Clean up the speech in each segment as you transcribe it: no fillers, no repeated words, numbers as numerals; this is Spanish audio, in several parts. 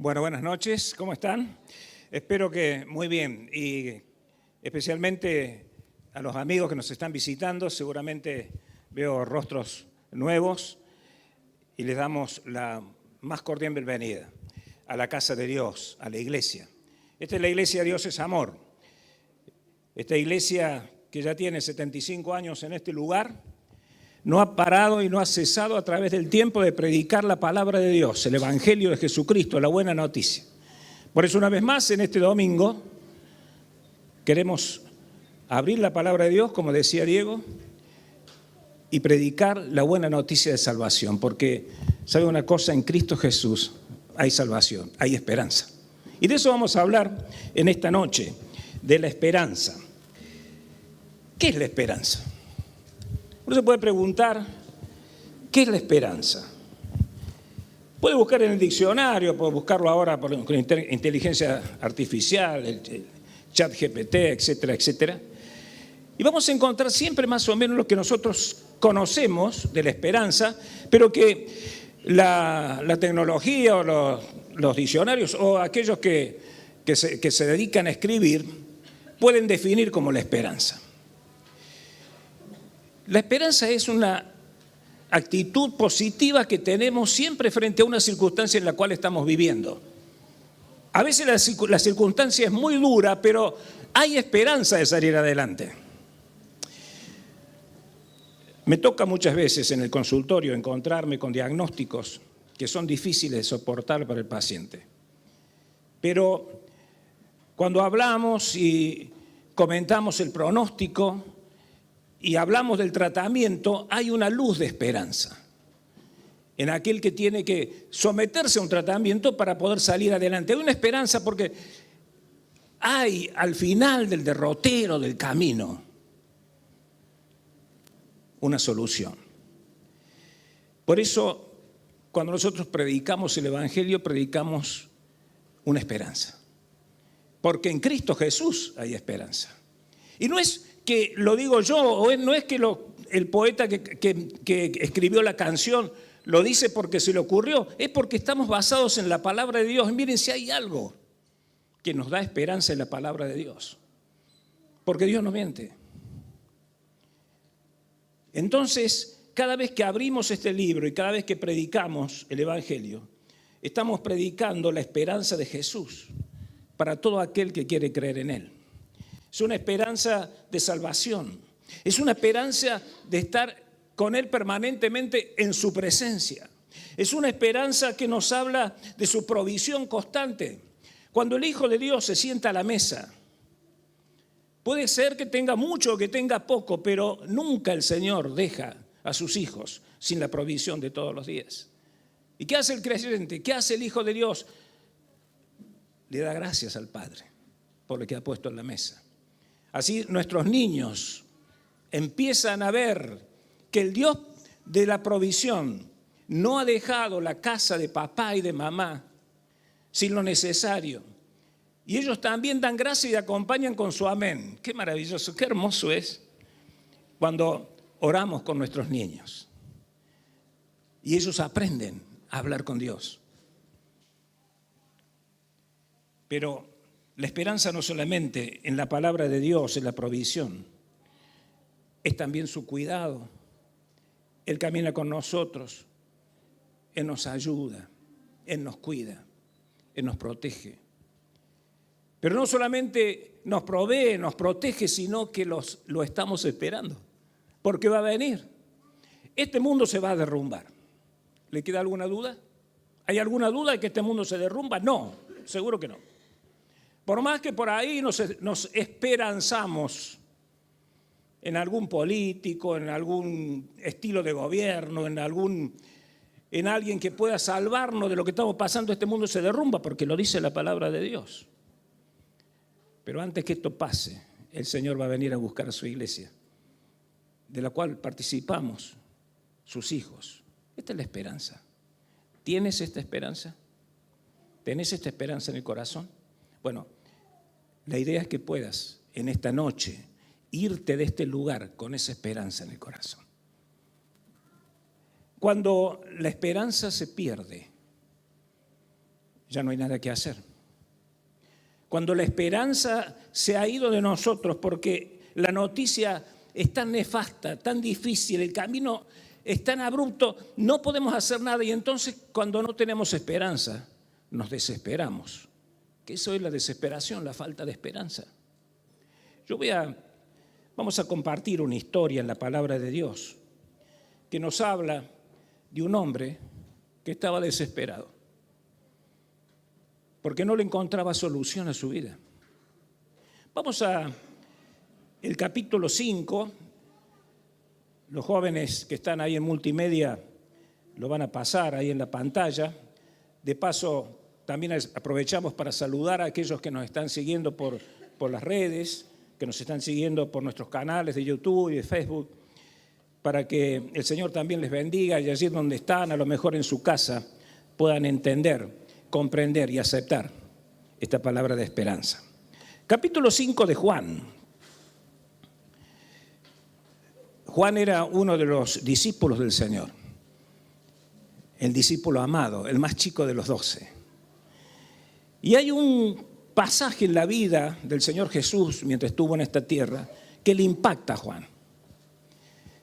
Bueno, buenas noches, ¿cómo están? Espero que muy bien y especialmente a los amigos que nos están visitando, seguramente veo rostros nuevos y les damos la más cordial bienvenida a la casa de Dios, a la iglesia. Esta es la iglesia Dios es Amor. Esta iglesia que ya tiene 75 años en este lugar, no ha parado y no ha cesado a través del tiempo de predicar la palabra de Dios, el Evangelio de Jesucristo, la buena noticia. Por eso una vez más en este domingo queremos abrir la palabra de Dios, como decía Diego, y predicar la buena noticia de salvación, porque ¿sabe una cosa? En Cristo Jesús hay salvación, hay esperanza. Y de eso vamos a hablar en esta noche, de la esperanza. ¿Qué es la esperanza? Uno se puede preguntar, ¿qué es la esperanza? Puede buscar en el diccionario, puede buscarlo ahora con inteligencia artificial, el chat GPT, etcétera, etcétera. Y vamos a encontrar siempre más o menos lo que nosotros conocemos de la esperanza, pero que la tecnología o los diccionarios o aquellos que se dedican a escribir pueden definir como la esperanza. La esperanza es una actitud positiva que tenemos siempre frente a una circunstancia en la cual estamos viviendo. A veces la circunstancia es muy dura, pero hay esperanza de salir adelante. Me toca muchas veces en el consultorio encontrarme con diagnósticos que son difíciles de soportar para el paciente. Pero cuando hablamos y comentamos el pronóstico y hablamos del tratamiento, hay una luz de esperanza en aquel que tiene que someterse a un tratamiento para poder salir adelante. Hay una esperanza porque hay al final del derrotero del camino una solución. Por eso, cuando nosotros predicamos el Evangelio, predicamos una esperanza. Porque en Cristo Jesús hay esperanza. Y no es que lo digo yo, o no es que el poeta que escribió la canción lo dice porque se le ocurrió, es porque estamos basados en la palabra de Dios. Y miren, si hay algo que nos da esperanza en la palabra de Dios, porque Dios no miente. Entonces, cada vez que abrimos este libro y cada vez que predicamos el Evangelio, estamos predicando la esperanza de Jesús para todo aquel que quiere creer en Él. Es una esperanza de salvación, es una esperanza de estar con Él permanentemente en su presencia. Es una esperanza que nos habla de su provisión constante. Cuando el Hijo de Dios se sienta a la mesa, puede ser que tenga mucho o que tenga poco, pero nunca el Señor deja a sus hijos sin la provisión de todos los días. ¿Y qué hace el creyente? ¿Qué hace el Hijo de Dios? Le da gracias al Padre por lo que ha puesto en la mesa. Así nuestros niños empiezan a ver que el Dios de la provisión no ha dejado la casa de papá y de mamá sin lo necesario. Y ellos también dan gracias y acompañan con su amén. Qué maravilloso, qué hermoso es cuando oramos con nuestros niños. Y ellos aprenden a hablar con Dios. Pero la esperanza no solamente en la palabra de Dios, en la provisión, es también su cuidado. Él camina con nosotros, Él nos ayuda, Él nos cuida, Él nos protege. Pero no solamente nos provee, nos protege, sino que lo estamos esperando, porque va a venir. Este mundo se va a derrumbar. ¿Le queda alguna duda? ¿Hay alguna duda de que este mundo se derrumba? No, seguro que no. Por más que por ahí nos esperanzamos en algún político, en algún estilo de gobierno, en alguien que pueda salvarnos de lo que estamos pasando, este mundo se derrumba porque lo dice la palabra de Dios. Pero antes que esto pase, el Señor va a venir a buscar a su iglesia, de la cual participamos, sus hijos. Esta es la esperanza. ¿Tienes esta esperanza? ¿Tenés esta esperanza en el corazón? Bueno, la idea es que puedas en esta noche irte de este lugar con esa esperanza en el corazón. Cuando la esperanza se pierde, ya no hay nada que hacer. Cuando la esperanza se ha ido de nosotros porque la noticia es tan nefasta, tan difícil, el camino es tan abrupto, no podemos hacer nada y entonces cuando no tenemos esperanza, nos desesperamos. Que eso es la desesperación, la falta de esperanza. Vamos a compartir una historia en la palabra de Dios que nos habla de un hombre que estaba desesperado porque no le encontraba solución a su vida. Vamos a el capítulo 5. Los jóvenes que están ahí en multimedia lo van a pasar ahí en la pantalla. De paso, también aprovechamos para saludar a aquellos que nos están siguiendo por las redes, que nos están siguiendo por nuestros canales de YouTube y de Facebook, para que el Señor también les bendiga y allí donde están, a lo mejor en su casa, puedan entender, comprender y aceptar esta palabra de esperanza. Capítulo 5 de Juan. Juan era uno de los discípulos del Señor, el discípulo amado, el más chico de los 12. Y hay un pasaje en la vida del Señor Jesús mientras estuvo en esta tierra que le impacta a Juan.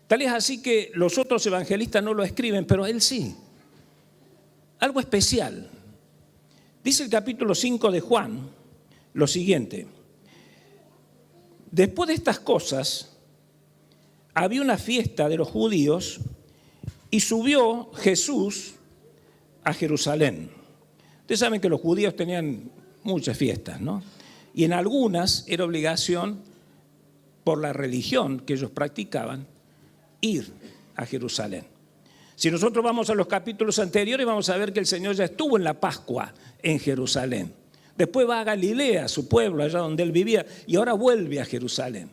Tal es así que los otros evangelistas no lo escriben, pero él sí. Algo especial. Dice el capítulo 5 de Juan lo siguiente: después de estas cosas, había una fiesta de los judíos y subió Jesús a Jerusalén. Ustedes saben que los judíos tenían muchas fiestas, ¿no? Y en algunas era obligación, por la religión que ellos practicaban, ir a Jerusalén. Si nosotros vamos a los capítulos anteriores, vamos a ver que el Señor ya estuvo en la Pascua en Jerusalén. Después va a Galilea, su pueblo, allá donde él vivía, y ahora vuelve a Jerusalén.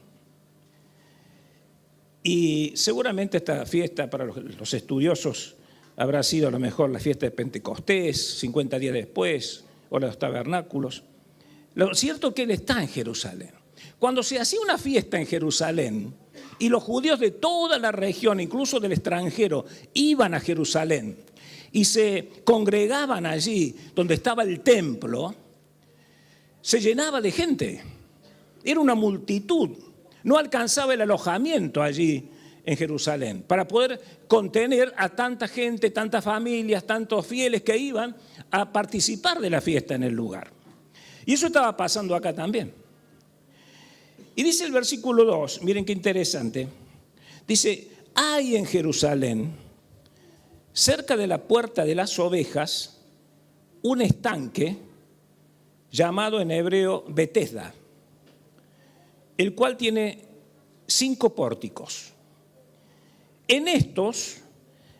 Y seguramente esta fiesta para los estudiosos habrá sido a lo mejor la fiesta de Pentecostés, 50 días después, o los tabernáculos. Lo cierto es que él está en Jerusalén. Cuando se hacía una fiesta en Jerusalén, y los judíos de toda la región, incluso del extranjero, iban a Jerusalén y se congregaban allí donde estaba el templo, se llenaba de gente. Era una multitud. No alcanzaba el alojamiento allí en Jerusalén para poder contener a tanta gente, tantas familias, tantos fieles que iban a participar de la fiesta en el lugar. Y eso estaba pasando acá también. Y dice el versículo 2, miren qué interesante, dice: hay en Jerusalén, cerca de la puerta de las ovejas, un estanque llamado en hebreo Betesda, el cual tiene 5 pórticos. En estos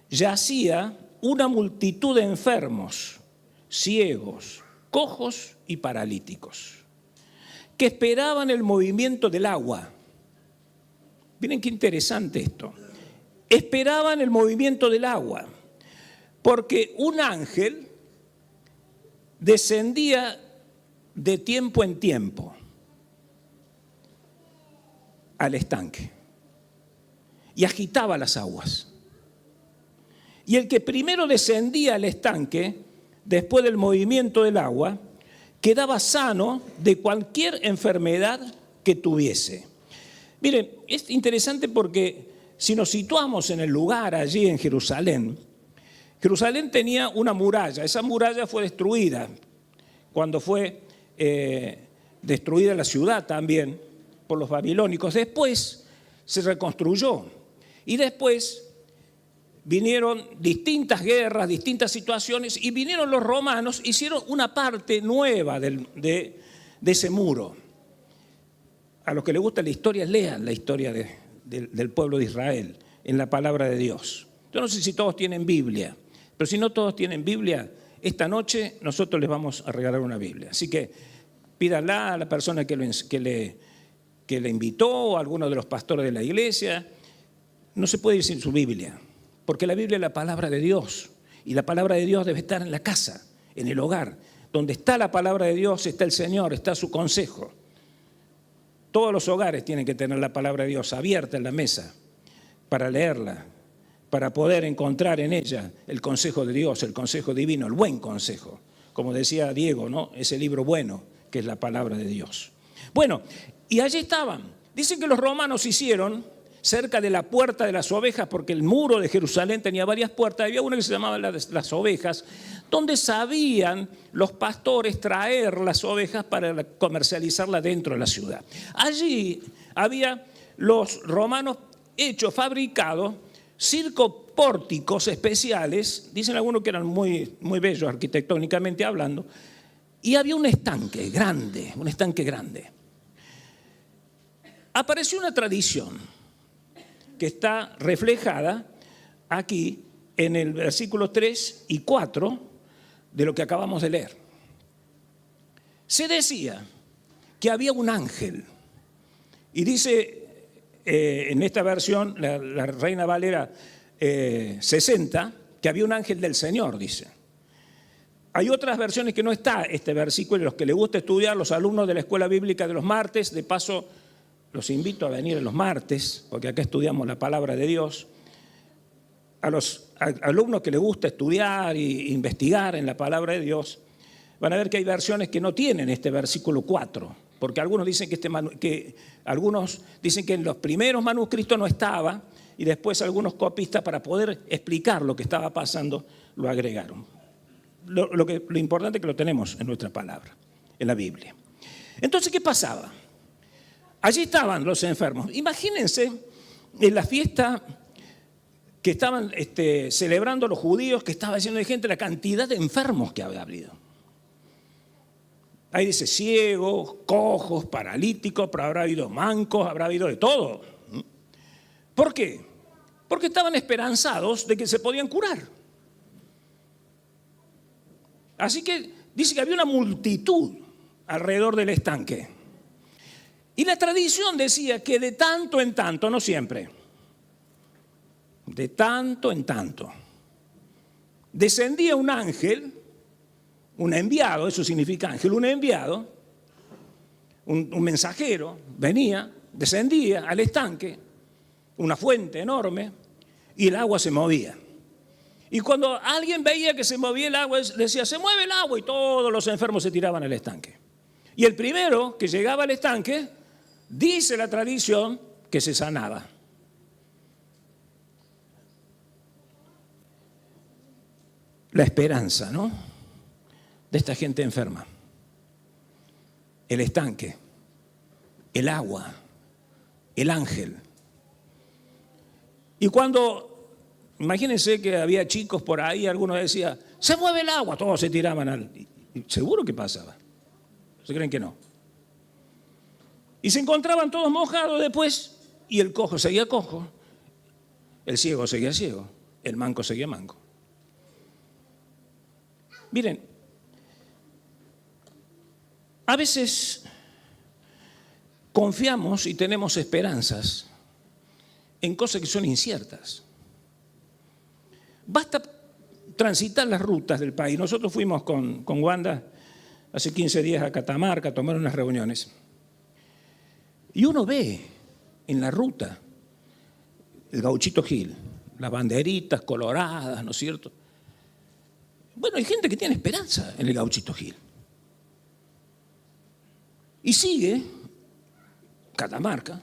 yacía una multitud de enfermos, ciegos, cojos y paralíticos, que esperaban el movimiento del agua. Miren qué interesante esto. Esperaban el movimiento del agua, porque un ángel descendía de tiempo en tiempo al estanque y agitaba las aguas. Y el que primero descendía al estanque, después del movimiento del agua, quedaba sano de cualquier enfermedad que tuviese. Miren, es interesante porque si nos situamos en el lugar allí en Jerusalén, Jerusalén tenía una muralla. Esa muralla fue destruida cuando fue destruida la ciudad también por los babilónicos. Después se reconstruyó y después vinieron distintas guerras, distintas situaciones, y vinieron los romanos, hicieron una parte nueva de ese muro. A los que les gusta la historia, lean la historia del pueblo de Israel en la palabra de Dios. Yo no sé si todos tienen Biblia, pero si no todos tienen Biblia, esta noche nosotros les vamos a regalar una Biblia. Así que pídanla a la persona que le invitó, o a alguno de los pastores de la iglesia. No se puede ir sin su Biblia, porque la Biblia es la palabra de Dios, y la palabra de Dios debe estar en la casa, en el hogar. Donde está la palabra de Dios está el Señor, está su consejo. Todos los hogares tienen que tener la palabra de Dios abierta en la mesa para leerla, para poder encontrar en ella el consejo de Dios, el consejo divino, el buen consejo, como decía Diego, ¿no? Ese libro bueno que es la palabra de Dios. Bueno, y allí estaban. Dicen que los romanos hicieron cerca de la puerta de las ovejas, porque el muro de Jerusalén tenía varias puertas, había una que se llamaba las ovejas, donde sabían los pastores traer las ovejas para comercializarlas dentro de la ciudad. Allí había los romanos fabricados, circopórticos especiales, dicen algunos que eran muy, muy bellos arquitectónicamente hablando, y había un estanque grande, Apareció una tradición que está reflejada aquí en el versículo 3 y 4 de lo que acabamos de leer. Se decía que había un ángel, y dice en esta versión, la Reina Valera 60, que había un ángel del Señor, dice. Hay otras versiones que no está este versículo, y los que les gusta estudiar, los alumnos de la Escuela Bíblica de los martes, de paso los invito a venir los martes, porque acá estudiamos la palabra de Dios. A los alumnos que les gusta estudiar e investigar en la palabra de Dios, van a ver que hay versiones que no tienen este versículo 4, porque algunos dicen algunos dicen que en los primeros manuscritos no estaba, y después algunos copistas, para poder explicar lo que estaba pasando, lo agregaron. Lo importante es que lo tenemos en nuestra palabra, en la Biblia. Entonces, ¿qué pasaba? Allí estaban los enfermos. Imagínense en la fiesta que estaban celebrando los judíos, que estaba lleno de gente, la cantidad de enfermos que había habido. Ahí dice ciegos, cojos, paralíticos, pero habrá habido mancos, habrá habido de todo. ¿Por qué? Porque estaban esperanzados de que se podían curar. Así que dice que había una multitud alrededor del estanque. Y la tradición decía que de tanto en tanto, no siempre, de tanto en tanto, descendía un ángel, un enviado, eso significa ángel, un enviado, un mensajero, venía, descendía al estanque, una fuente enorme, y el agua se movía. Y cuando alguien veía que se movía el agua, decía, se mueve el agua, y todos los enfermos se tiraban al estanque. Y el primero que llegaba al estanque, dice la tradición, que se sanaba. La esperanza, ¿no?, de esta gente enferma. El estanque, el agua, el ángel. Y cuando, imagínense que había chicos por ahí, algunos decían, se mueve el agua, todos se tiraban al... ¿Seguro que pasaba? ¿Se creen que no? Y se encontraban todos mojados después, y el cojo seguía cojo, el ciego seguía ciego, el manco seguía manco. Miren, a veces confiamos y tenemos esperanzas en cosas que son inciertas. Basta transitar las rutas del país. Nosotros fuimos con Wanda hace 15 días a Catamarca a tomar unas reuniones. Y uno ve en la ruta el Gauchito Gil, las banderitas coloradas, ¿no es cierto? Bueno, hay gente que tiene esperanza en el Gauchito Gil. Y sigue Catamarca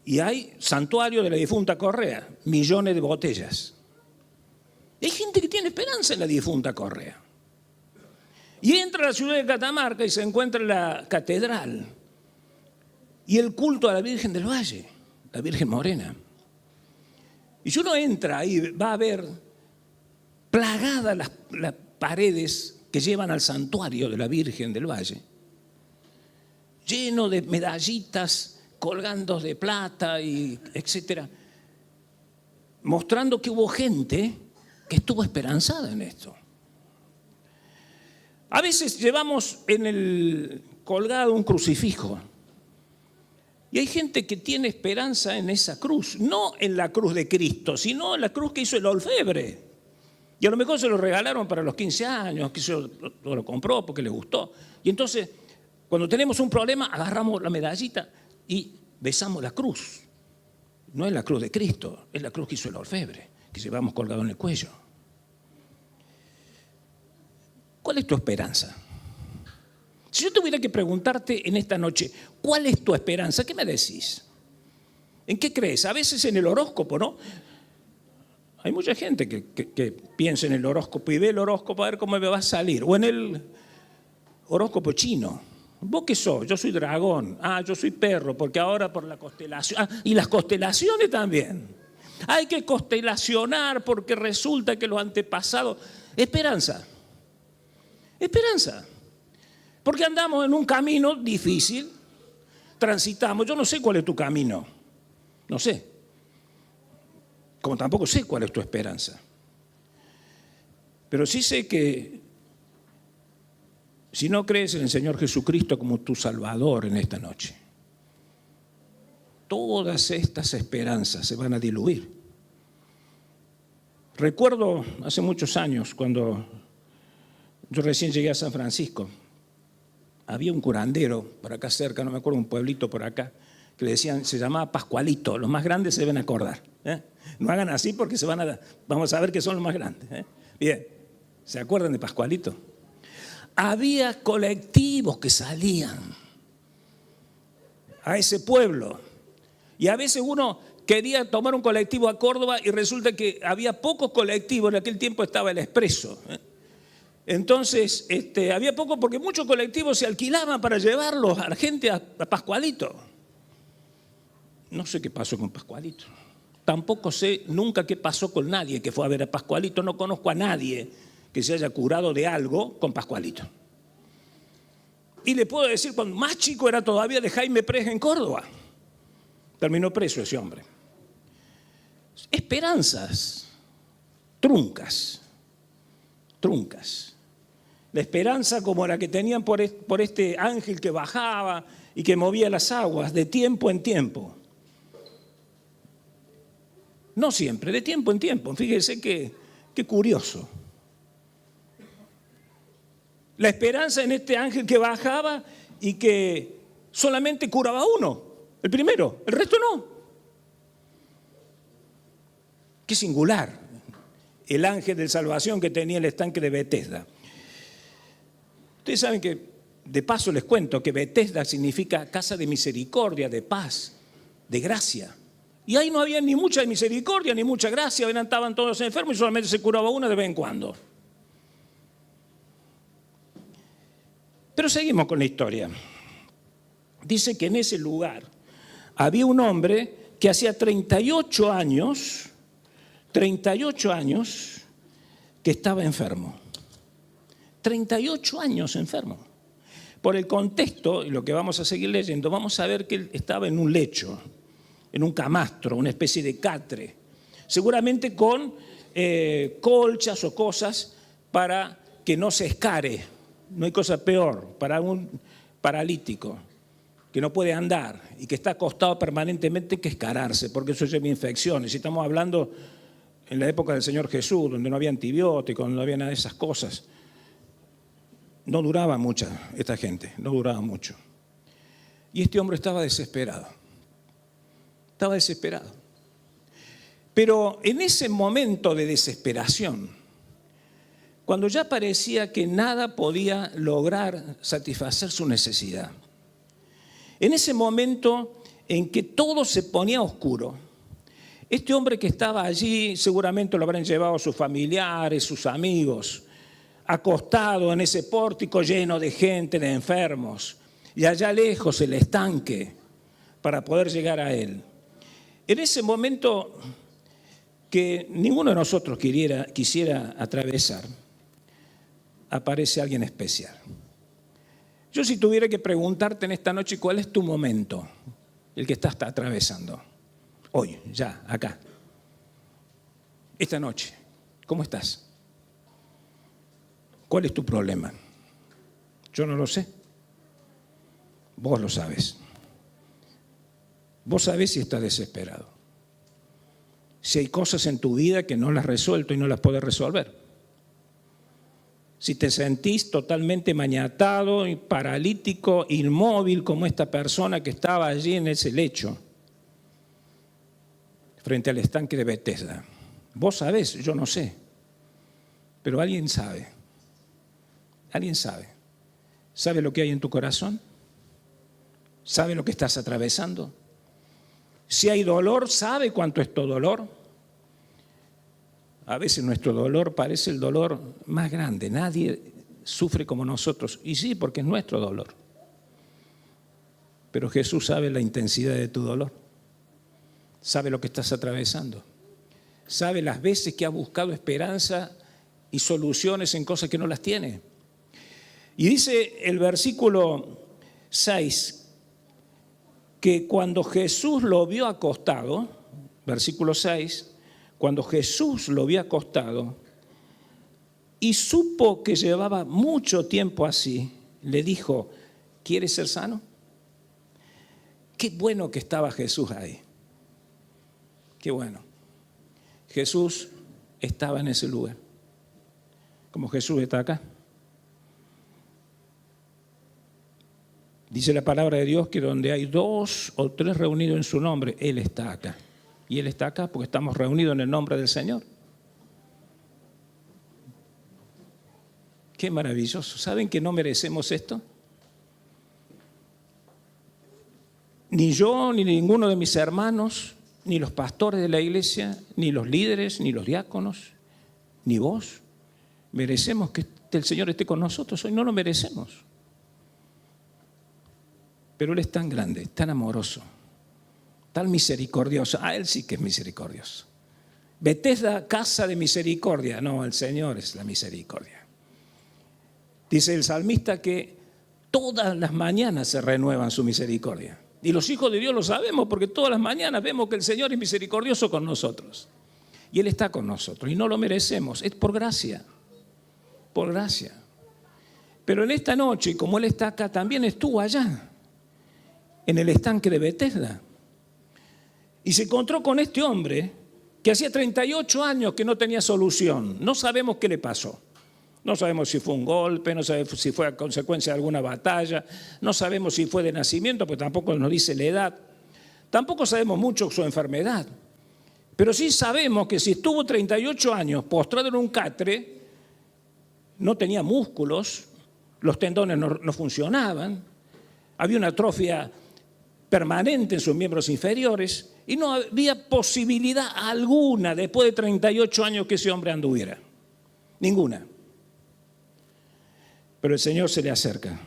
y hay santuario de la difunta Correa, millones de botellas. Hay gente que tiene esperanza en la difunta Correa. Y entra a la ciudad de Catamarca y se encuentra la catedral y el culto a la Virgen del Valle, la Virgen Morena. Y si uno entra ahí, va a ver plagadas las paredes que llevan al santuario de la Virgen del Valle, lleno de medallitas colgando de plata, y etcétera, mostrando que hubo gente que estuvo esperanzada en esto. A veces llevamos en el colgado un crucifijo y hay gente que tiene esperanza en esa cruz, no en la cruz de Cristo, sino en la cruz que hizo el orfebre. Y a lo mejor se lo regalaron para los 15 años, que lo compró porque le gustó. Y entonces, cuando tenemos un problema, agarramos la medallita y besamos la cruz. No es la cruz de Cristo, es la cruz que hizo el orfebre, que llevamos colgado en el cuello. ¿Cuál es tu esperanza? Si yo tuviera que preguntarte en esta noche, ¿cuál es tu esperanza? ¿Qué me decís? ¿En qué crees? A veces en el horóscopo, ¿no? Hay mucha gente que piensa en el horóscopo y ve el horóscopo a ver cómo me va a salir. O en el horóscopo chino. ¿Vos qué sos? Yo soy dragón. Yo soy perro, porque ahora por la constelación. Y las constelaciones también. Hay que constelacionar porque resulta que los antepasados... Esperanza. Esperanza. Porque andamos en un camino difícil, transitamos. Yo no sé cuál es tu camino, no sé. Como tampoco sé cuál es tu esperanza. Pero sí sé que si no crees en el Señor Jesucristo como tu Salvador en esta noche, todas estas esperanzas se van a diluir. Recuerdo hace muchos años cuando yo recién llegué a San Francisco. Había un curandero por acá cerca, no me acuerdo, un pueblito por acá, que le decían, se llamaba Pascualito. Los más grandes se deben acordar. No hagan así porque vamos a ver que son los más grandes. Bien, ¿se acuerdan de Pascualito? Había colectivos que salían a ese pueblo. Y a veces uno quería tomar un colectivo a Córdoba y resulta que había pocos colectivos. En aquel tiempo estaba el Expreso. Entonces, había poco porque muchos colectivos se alquilaban para llevarlos a la gente a Pascualito. No sé qué pasó con Pascualito. Tampoco sé nunca qué pasó con nadie que fue a ver a Pascualito. No conozco a nadie que se haya curado de algo con Pascualito. Y le puedo decir, cuando más chico era todavía de Jaime Pres en Córdoba. Terminó preso ese hombre. Esperanzas truncas. La esperanza como la que tenían por este ángel que bajaba y que movía las aguas de tiempo en tiempo. No siempre, de tiempo en tiempo. Fíjese qué curioso. La esperanza en este ángel que bajaba y que solamente curaba a uno, el primero, el resto no. Qué singular. El ángel de salvación que tenía el estanque de Betesda. Ustedes saben que, de paso les cuento, que Betesda significa casa de misericordia, de paz, de gracia. Y ahí no había ni mucha misericordia ni mucha gracia, estaban todos enfermos y solamente se curaba uno de vez en cuando. Pero seguimos con la historia. Dice que en ese lugar había un hombre que hacía 38 años que estaba enfermo. 38 años enfermo. Por el contexto, y lo que vamos a seguir leyendo, vamos a ver que él estaba en un lecho, en un camastro, una especie de catre, seguramente con colchas o cosas para que no se escare. No hay cosa peor para un paralítico que no puede andar y que está acostado permanentemente que escararse, porque eso lleva infecciones. Si estamos hablando en la época del Señor Jesús, donde no había antibióticos, donde no había nada de esas cosas, no duraba mucho esta gente, no duraba mucho. Y este hombre estaba desesperado. Estaba desesperado. Pero en ese momento de desesperación, cuando ya parecía que nada podía lograr satisfacer su necesidad, en ese momento en que todo se ponía oscuro, este hombre que estaba allí seguramente lo habrán llevado sus familiares, sus amigos, acostado en ese pórtico lleno de gente, de enfermos, y allá lejos el estanque para poder llegar a él. En ese momento que ninguno de nosotros quisiera atravesar, aparece alguien especial. Yo si tuviera que preguntarte en esta noche cuál es tu momento, el que estás atravesando, hoy, ya, acá, esta noche, ¿cómo estás? ¿Cuál es tu problema? Yo no lo sé. Vos lo sabés. Vos sabés si estás desesperado. Si hay cosas en tu vida que no las has resuelto y no las podés resolver. Si te sentís totalmente maniatado, y paralítico, inmóvil como esta persona que estaba allí en ese lecho, frente al estanque de Betesda. Vos sabés, yo no sé, pero alguien sabe. ¿Alguien sabe? ¿Sabe lo que hay en tu corazón? ¿Sabe lo que estás atravesando? Si hay dolor, ¿sabe cuánto es tu dolor? A veces nuestro dolor parece el dolor más grande. Nadie sufre como nosotros. Y sí, porque es nuestro dolor. Pero Jesús sabe la intensidad de tu dolor. Sabe lo que estás atravesando. Sabe las veces que has buscado esperanza y soluciones en cosas que no las tiene. Y dice el versículo 6 que cuando Jesús lo vio acostado, versículo 6, cuando Jesús lo vio acostado y supo que llevaba mucho tiempo así, le dijo, ¿quieres ser sano? Qué bueno que estaba Jesús ahí. Qué bueno. Jesús estaba en ese lugar. Como Jesús está acá. Dice la palabra de Dios que donde hay 2 o 3 reunidos en su nombre, Él está acá. Y Él está acá porque estamos reunidos en el nombre del Señor. Qué maravilloso. ¿Saben que no merecemos esto? Ni yo, ni ninguno de mis hermanos, ni los pastores de la iglesia, ni los líderes, ni los diáconos, ni vos, merecemos que el Señor esté con nosotros. Hoy no lo merecemos. Pero Él es tan grande, tan amoroso, tan misericordioso. Él sí que es misericordioso. Betesda, casa de misericordia. No, el Señor es la misericordia. Dice el salmista que todas las mañanas se renuevan su misericordia. Y los hijos de Dios lo sabemos porque todas las mañanas vemos que el Señor es misericordioso con nosotros. Y Él está con nosotros y no lo merecemos. Es por gracia. Por gracia. Pero en esta noche, como Él está acá, también estuvo allá, en el estanque de Betesda. Y se encontró con este hombre que hacía 38 años que no tenía solución. No sabemos qué le pasó. No sabemos si fue un golpe, no sabemos si fue a consecuencia de alguna batalla, no sabemos si fue de nacimiento, porque tampoco nos dice la edad. Tampoco sabemos mucho su enfermedad. Pero sí sabemos que si estuvo 38 años postrado en un catre, no tenía músculos, los tendones no funcionaban, había una atrofia permanente en sus miembros inferiores y no había posibilidad alguna después de 38 años que ese hombre anduviera. Ninguna. Pero el Señor se le acerca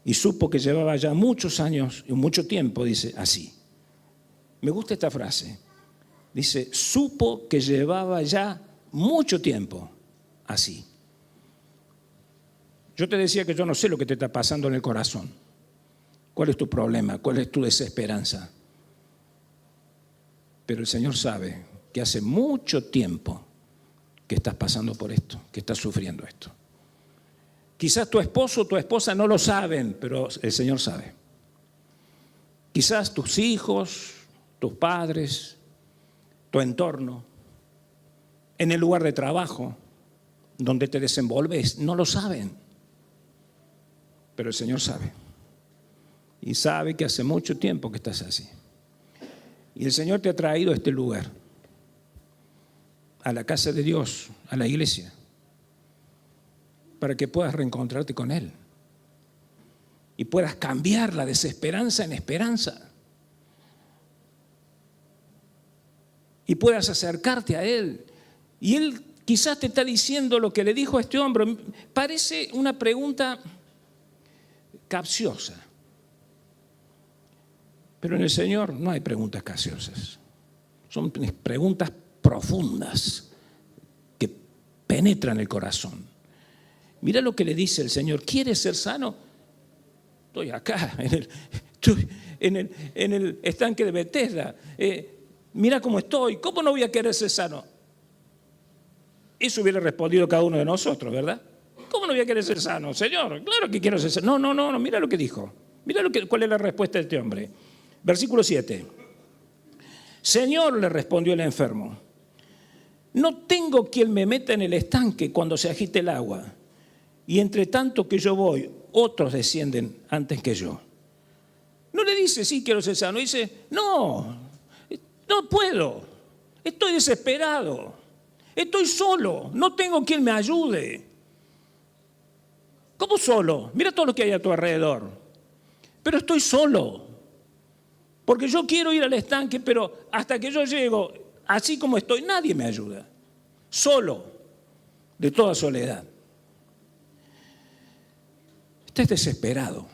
y supo que llevaba ya muchos años y mucho tiempo, dice así. Me gusta esta frase. Dice, supo que llevaba ya mucho tiempo así. Yo te decía que yo no sé lo que te está pasando en el corazón. ¿Cuál es tu problema? ¿Cuál es tu desesperanza? Pero el Señor sabe que hace mucho tiempo que estás pasando por esto, que estás sufriendo esto. Quizás tu esposo o tu esposa no lo saben, pero el Señor sabe. Quizás tus hijos, tus padres, tu entorno, en el lugar de trabajo donde te desenvolves, no lo saben. Pero el Señor sabe. Y sabe que hace mucho tiempo que estás así. Y el Señor te ha traído a este lugar, a la casa de Dios, a la iglesia, para que puedas reencontrarte con Él y puedas cambiar la desesperanza en esperanza y puedas acercarte a Él. Y Él quizás te está diciendo lo que le dijo a este hombre. Parece una pregunta capciosa, pero en el Señor no hay preguntas capciosas. Son preguntas profundas que penetran el corazón. Mira lo que le dice el Señor. ¿Quieres ser sano? Estoy acá, en el estanque de Betesda. Mira cómo estoy. ¿Cómo no voy a querer ser sano? Eso hubiera respondido cada uno de nosotros, ¿verdad? ¿Cómo no voy a querer ser sano? Señor, claro que quiero ser sano. No, mira lo que dijo. Mira cuál es la respuesta de este hombre. Versículo 7. Señor, le respondió el enfermo, no tengo quien me meta en el estanque cuando se agite el agua. Y entre tanto que yo voy, otros descienden antes que yo. No le dice, sí, quiero ser sano. Dice, no puedo. Estoy desesperado. Estoy solo. No tengo quien me ayude. ¿Cómo solo? Mira todo lo que hay a tu alrededor. Pero estoy solo. Porque yo quiero ir al estanque, pero hasta que yo llego, así como estoy, nadie me ayuda. Solo, de toda soledad. Estás desesperado.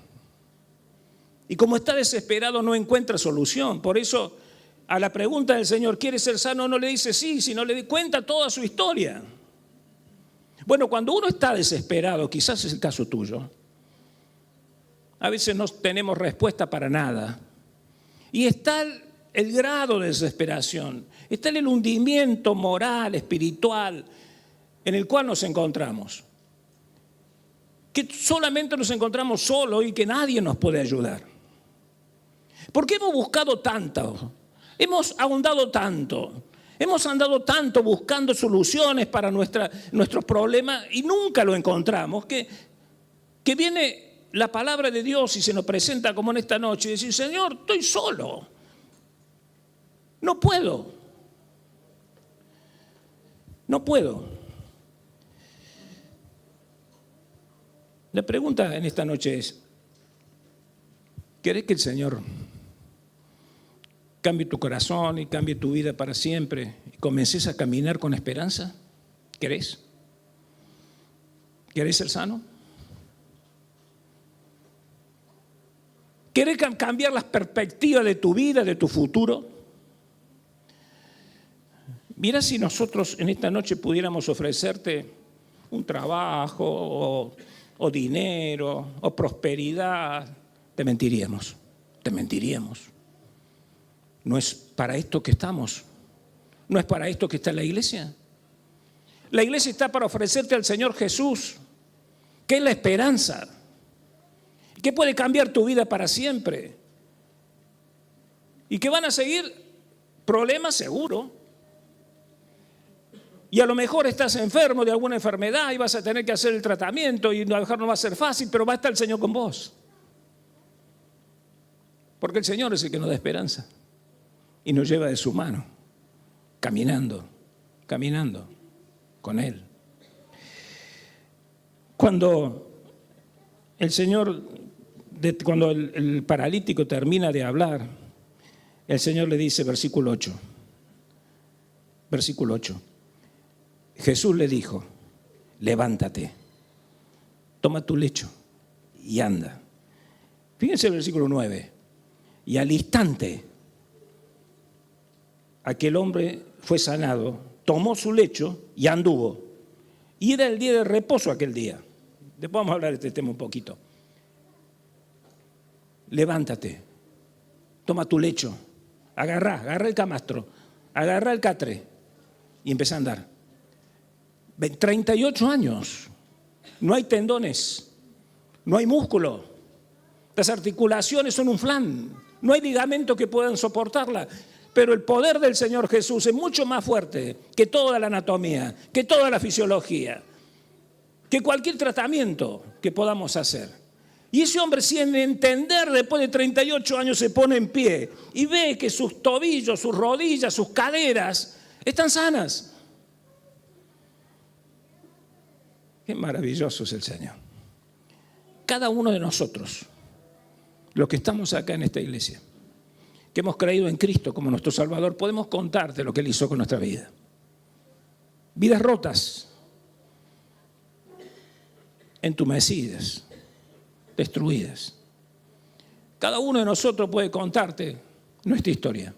Y como está desesperado, no encuentra solución. Por eso, a la pregunta del Señor, ¿quieres ser sano? No le dice sí, sino le cuenta toda su historia. Bueno, cuando uno está desesperado, quizás es el caso tuyo, a veces no tenemos respuesta para nada. Y está el grado de desesperación, está el hundimiento moral, espiritual, en el cual nos encontramos. Que solamente nos encontramos solos y que nadie nos puede ayudar. Porque hemos buscado tanto, hemos ahondado tanto, hemos andado tanto buscando soluciones para nuestros problemas y nunca lo encontramos, que viene la palabra de Dios y se nos presenta como en esta noche y decir, Señor, estoy solo, no puedo. La pregunta en esta noche es, ¿querés que el Señor cambie tu corazón y cambie tu vida para siempre y comences a caminar con esperanza? ¿Querés? ¿Querés ser sano? ¿Querés cambiar las perspectivas de tu vida, de tu futuro? Mira si nosotros en esta noche pudiéramos ofrecerte un trabajo o dinero o prosperidad, te mentiríamos. No es para esto que estamos, no es para esto que está la iglesia. La iglesia está para ofrecerte al Señor Jesús, que es la esperanza, que puede cambiar tu vida para siempre. Y que van a seguir problemas seguro. Y a lo mejor estás enfermo de alguna enfermedad y vas a tener que hacer el tratamiento y a lo mejor no va a ser fácil, pero va a estar el Señor con vos. Porque el Señor es el que nos da esperanza y nos lleva de su mano, caminando con Él. Cuando el paralítico termina de hablar, el Señor le dice, versículo 8, Jesús le dijo, levántate, toma tu lecho y anda. Fíjense el versículo 9, y al instante aquel hombre fue sanado, tomó su lecho y anduvo. Y era el día de reposo aquel día. Después vamos a hablar de este tema un poquito. Levántate, toma tu lecho, agarrá el camastro, agarrá el catre y empezá a andar. 38 años, no hay tendones, no hay músculo, las articulaciones son un flan, no hay ligamentos que puedan soportarla. Pero el poder del Señor Jesús es mucho más fuerte que toda la anatomía, que toda la fisiología, que cualquier tratamiento que podamos hacer. Y ese hombre, sin entender, después de 38 años se pone en pie y ve que sus tobillos, sus rodillas, sus caderas están sanas. Qué maravilloso es el Señor. Cada uno de nosotros, los que estamos acá en esta iglesia, que hemos creído en Cristo como nuestro Salvador, podemos contarte lo que Él hizo con nuestra vida. Vidas rotas, entumecidas, destruidas. Cada uno de nosotros puede contarte nuestra historia.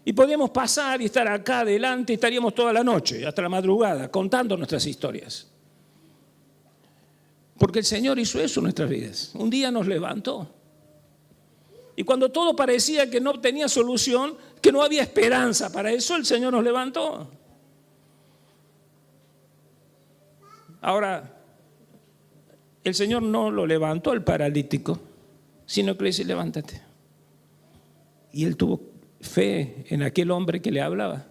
Y podríamos pasar y estar acá adelante y estaríamos toda la noche, hasta la madrugada, contando nuestras historias. Porque el Señor hizo eso en nuestras vidas. Un día nos levantó. Y cuando todo parecía que no tenía solución, que no había esperanza para eso, el Señor nos levantó. Ahora, el Señor no lo levantó al paralítico, sino que le dice, levántate. Y él tuvo fe en aquel hombre que le hablaba.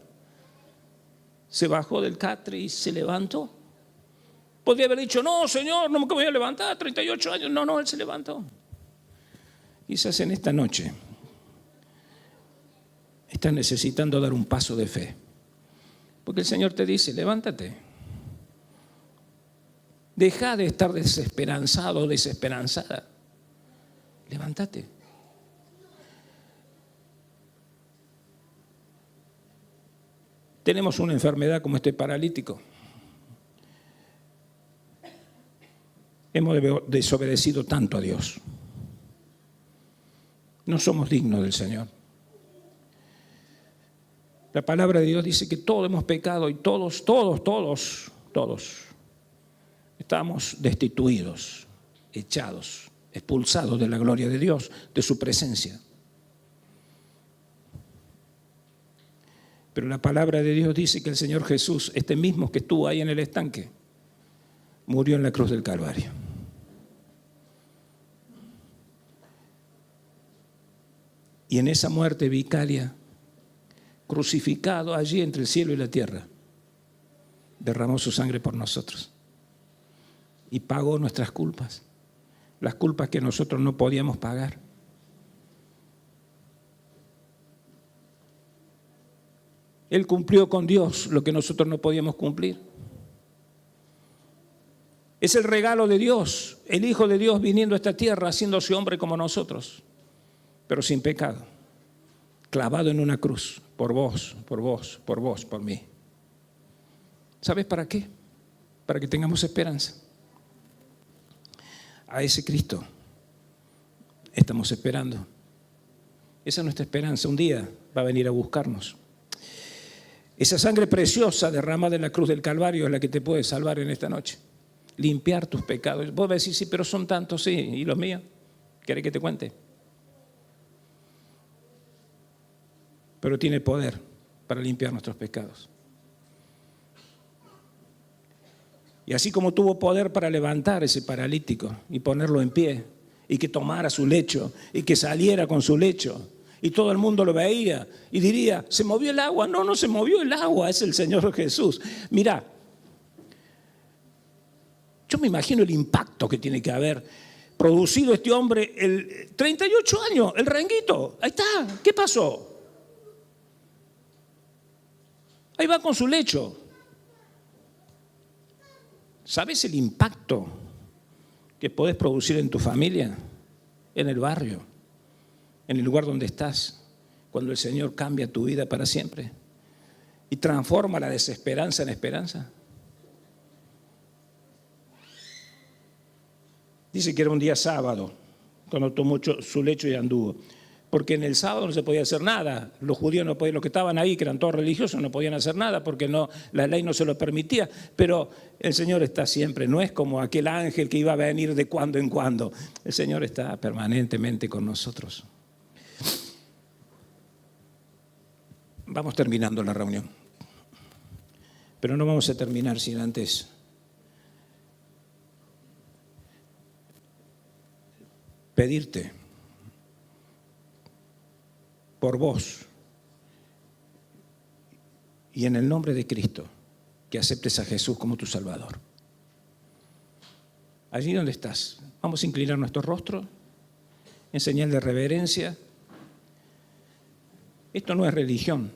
Se bajó del catre y se levantó. Podría haber dicho, no, Señor, no me voy a levantar, 38 años. No, él se levantó. Quizás en esta noche estás necesitando dar un paso de fe. Porque el Señor te dice, levántate. Deja de estar desesperanzado o desesperanzada. Levántate. Tenemos una enfermedad como este paralítico. Hemos desobedecido tanto a Dios. No somos dignos del Señor. La palabra de Dios dice que todos hemos pecado y todos estamos destituidos, echados, expulsados de la gloria de Dios, de su presencia. Pero la palabra de Dios dice que el Señor Jesús, este mismo que estuvo ahí en el estanque, murió en la cruz del Calvario. Y en esa muerte vicaria, crucificado allí entre el cielo y la tierra, derramó su sangre por nosotros y pagó nuestras culpas, las culpas que nosotros no podíamos pagar. Él cumplió con Dios lo que nosotros no podíamos cumplir. Es el regalo de Dios, el Hijo de Dios viniendo a esta tierra, haciéndose hombre como nosotros, pero sin pecado, clavado en una cruz, por vos, por mí. ¿Sabes para qué? Para que tengamos esperanza. A ese Cristo estamos esperando. Esa es nuestra esperanza. Un día va a venir a buscarnos. Esa sangre preciosa derramada en la cruz del Calvario es la que te puede salvar en esta noche. Limpiar tus pecados. Vos vas a decir, sí, pero son tantos, sí. ¿Y los míos? ¿Querés que te cuente? Pero tiene poder para limpiar nuestros pecados. Y así como tuvo poder para levantar ese paralítico y ponerlo en pie, y que tomara su lecho, y que saliera con su lecho, y todo el mundo lo veía y diría, ¿se movió el agua? No, no se movió el agua, es el Señor Jesús. Mirá, yo me imagino el impacto que tiene que haber producido este hombre, 38 años, el renguito, ahí está, ¿qué pasó? Ahí va con su lecho. ¿Sabes el impacto que podés producir en tu familia, en el barrio, en el lugar donde estás, cuando el Señor cambia tu vida para siempre y transforma la desesperanza en esperanza? Dice que era un día sábado cuando tomó su lecho y anduvo, porque en el sábado no se podía hacer nada. Los judíos no podían, los que estaban ahí, que eran todos religiosos, no podían hacer nada porque no, la ley no se lo permitía. Pero el Señor está siempre, no es como aquel ángel que iba a venir de cuando en cuando. El Señor está permanentemente con nosotros. Vamos terminando la reunión, pero no vamos a terminar sin antes pedirte por vos y en el nombre de Cristo que aceptes a Jesús como tu Salvador. Allí donde estás, vamos a inclinar nuestro rostro en señal de reverencia. Esto no es religión.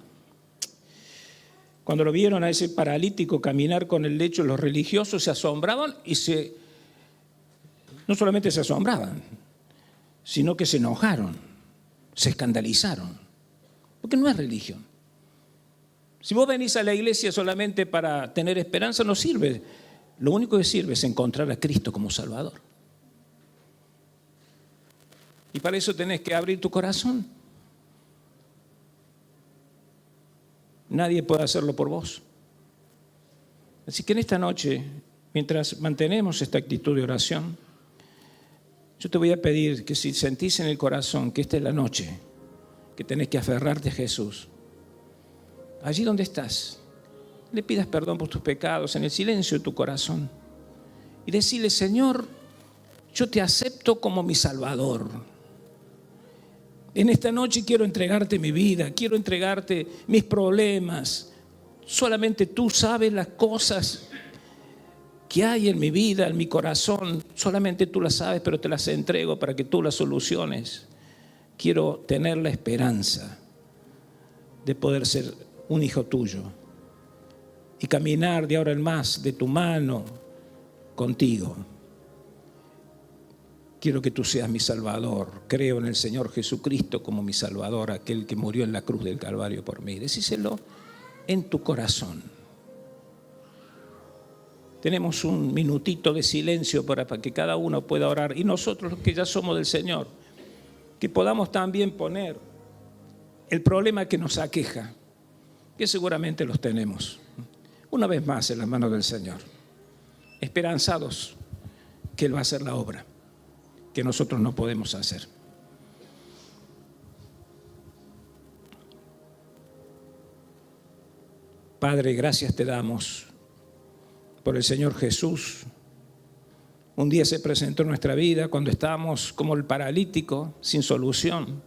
Cuando lo vieron a ese paralítico caminar con el lecho, los religiosos se asombraban y no solamente se asombraban, sino que se enojaron, se escandalizaron, porque no es religión. Si vos venís a la iglesia solamente para tener esperanza, no sirve. Lo único que sirve es encontrar a Cristo como Salvador. Y para eso tenés que abrir tu corazón. Nadie puede hacerlo por vos. Así que en esta noche, mientras mantenemos esta actitud de oración, yo te voy a pedir que si sentís en el corazón que esta es la noche, que tenés que aferrarte a Jesús, allí donde estás, le pidas perdón por tus pecados en el silencio de tu corazón y decirle, Señor, yo te acepto como mi Salvador. En esta noche quiero entregarte mi vida, quiero entregarte mis problemas. Solamente tú sabes las cosas que hay en mi vida, en mi corazón. Solamente tú las sabes, pero te las entrego para que tú las soluciones. Quiero tener la esperanza de poder ser un hijo tuyo y caminar de ahora en más de tu mano contigo. Quiero que tú seas mi Salvador. Creo en el Señor Jesucristo como mi Salvador, aquel que murió en la cruz del Calvario por mí. Decíselo en tu corazón. Tenemos un minutito de silencio para que cada uno pueda orar. Y nosotros, los que ya somos del Señor, que podamos también poner el problema que nos aqueja, que seguramente los tenemos, una vez más en las manos del Señor, esperanzados que Él va a hacer la obra que nosotros no podemos hacer. Padre, gracias te damos por el Señor Jesús. Un día se presentó en nuestra vida cuando estábamos como el paralítico, sin solución,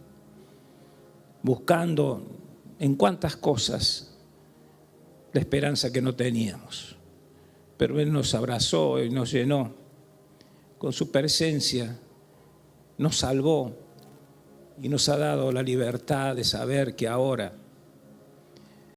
buscando en cuántas cosas la esperanza que no teníamos. Pero Él nos abrazó y nos llenó con su presencia, nos salvó y nos ha dado la libertad de saber que ahora